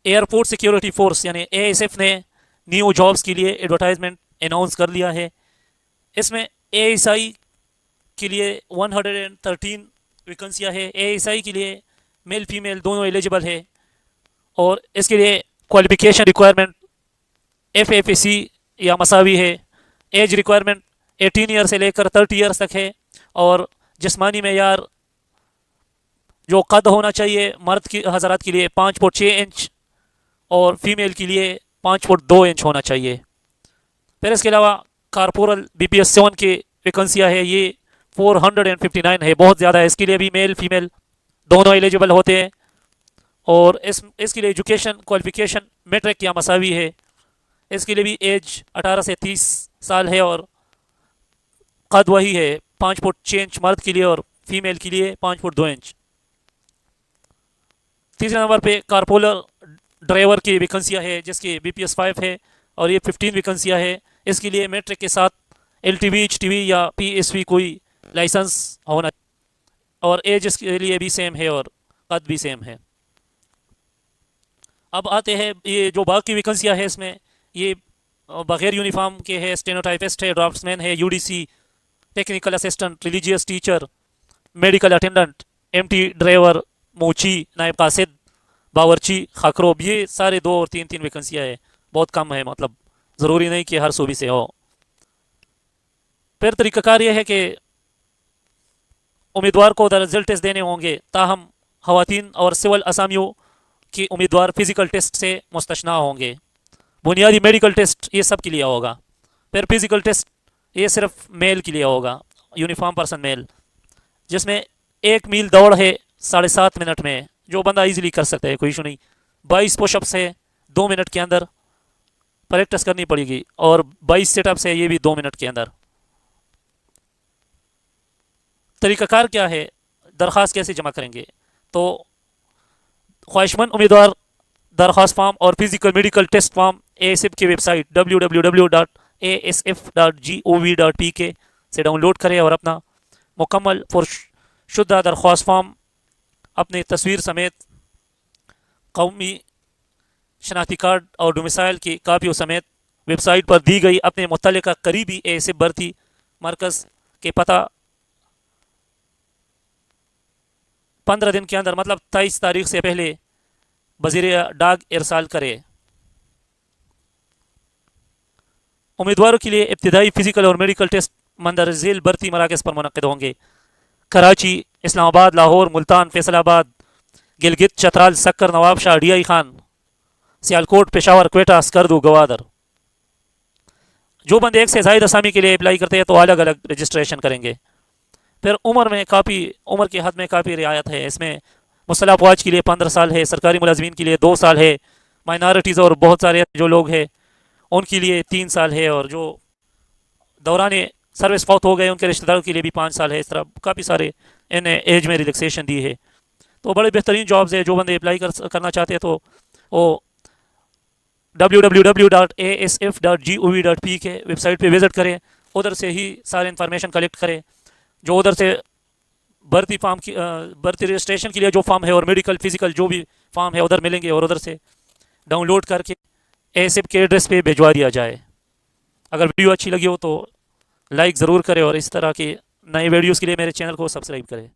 Airport security force यानी ASF ने new jobs के लिए एडवर्टाइजमेंट अनाउंस कर लिया है। इसमें एएसआई के लिए 113 वैकेंसियाँ है। एएसआई के लिए मेल फीमेल दोनों एलिजिबल है और इसके लिए क्वालिफिकेशन रिक्वायरमेंट एफएफएसी या मसावी है। एज रिक्वायरमेंट 18 ईयर से लेकर 30 ईयर्स तक है और जिस्मानी मेयार जो कद होना चाहिए मर्द की हज़रात के लिए 5 फुट 6 इंच और फीमेल के लिए 5 फुट 2 इंच होना चाहिए। फिर इसके अलावा कारपोरल बीपीएस 7 की वैकेंसियाँ है, ये 459 है, बहुत ज़्यादा है। इसके लिए भी मेल फीमेल दोनों एलिजिबल होते हैं और इसके लिए एजुकेशन क्वालिफिकेशन मैट्रिक या मसावी है। इसके लिए भी एज 18 से 30 साल है और कद वही है 5 फुट 6 इंच मर्द के लिए और फीमेल के लिए 5 फुट 2 इंच। तीसरे नंबर पे कारपोलर ड्राइवर की वैकेंसियाँ है जिसकी बीपीएस 5 है और ये 15 वैकेंसियाँ है। इसके लिए मैट्रिक के साथ एलटीवी एचटीवी या पीएसवी कोई लाइसेंस होना और एज इसके लिए भी सेम है और कद भी सेम है। अब आते हैं ये जो बाकी वैकेंसियाँ है इसमें ये बगैर यूनिफॉर्म के है, स्टेनोटाइपिस्ट है, ड्राफ्ट्समैन है, UDC, technical assistant, religious teacher, medical attendant, MT driver, मोची, नायब कासिद, बावर्ची, खाकरोब, ये सारे 2 और 3 वैकेंसियाँ है। बहुत कम है, मतलब ज़रूरी नहीं कि हर सूबे से हो। फिर तरीक़ाकार ये है कि उम्मीदवार को रिजल्ट टेस्ट देने होंगे, ताहम ख़वातीन और सिविल असामियों कि उम्मीदवार फ़िज़िकल टेस्ट से मुस्तस्ना होंगे। बुनियादी मेडिकल टेस्ट ये सब के लिए होगा। फिर फ़िज़िकल टेस्ट ये सिर्फ मेल के लिए होगा, यूनिफॉर्म पर्सन मेल, जिसमें 1 मील दौड़ है 7.5 मिनट में जो बंदा इजीली कर सकता है, कोई इशू नहीं। 22 पुशअप्स है 2 मिनट के अंदर प्रैक्टिस करनी पड़ेगी और 22 सेटअप्स है ये भी 2 मिनट के अंदर। तरीक़ाकार क्या है, दरख्वास्त कैसे जमा करेंगे? तो ख्वाहिशमंद उम्मीदवार दरख्वास्त फॉर्म और physical medical test form ASF की वेबसाइट www.asf.gov.pk से डाउनलोड करें और अपना मुकम्मल शुदा दरख्वास्त फॉर्म अपने तस्वीर समेत कौमी शनाख्ती कार्ड और डोमिसाइल की कापियों समेत वेबसाइट पर दी गई अपने मुतल्लिका करीबी एएसएफ भर्ती मरकज़ के पता 15 दिन के अंदर मतलब 23 तारीख से पहले बज़ीरे डाक इरसाल करे। उम्मीदवारों के लिए इब्तिदाई फिजिकल और मेडिकल टेस्ट मंदर झेल भर्ती मराकज़ पर मुनक़्क़िद होंगे। कराची, इस्लामाबाद, लाहौर, मुल्तान, फैसलाबाद, गिलगित, चतराल, सक्कर, नवाबशाह, डीआई खान, सियालकोट, पेशावर, क्वेटा, स्कर्दू, गवादर। जो बंदे एक से ज़ायद असामी के लिए अप्लाई करते हैं तो अलग अलग रजिस्ट्रेशन करेंगे। फिर उम्र के हद में काफ़ी रियायत है। इसमें मुसल्लह अफ़वाज के लिए 15 साल है, सरकारी मुलाजमीन के लिए 2 साल है, माइनॉरिटीज़ और बहुत सारे जो लोग हैं उनके लिए 3 साल है और जो दौरान सर्विस फौत हो गए उनके रिश्तेदारों के लिए भी 5 साल है। इस तरह काफ़ी सारे इन्हें एज में रिलैक्सेशन दी है। तो बड़े बेहतरीन जॉब्स है। जो बंदे अप्लाई करना चाहते हैं तो वो www.asf.gov.pk के वेबसाइट पे विज़िट करें, उधर से ही सारे इन्फॉर्मेशन कलेक्ट करें। जो उधर से भर्ती रजिस्ट्रेशन के लिए जो फॉर्म है और मेडिकल फिजिकल जो भी फॉर्म है उधर मिलेंगे और उधर से डाउनलोड करके एएसएफ के एड्रेस पे भिजवा दिया जाए। अगर वीडियो अच्छी लगी हो तो लाइक ज़रूर करें और इस तरह के नए वीडियोज़ के लिए मेरे चैनल को सब्सक्राइब करें।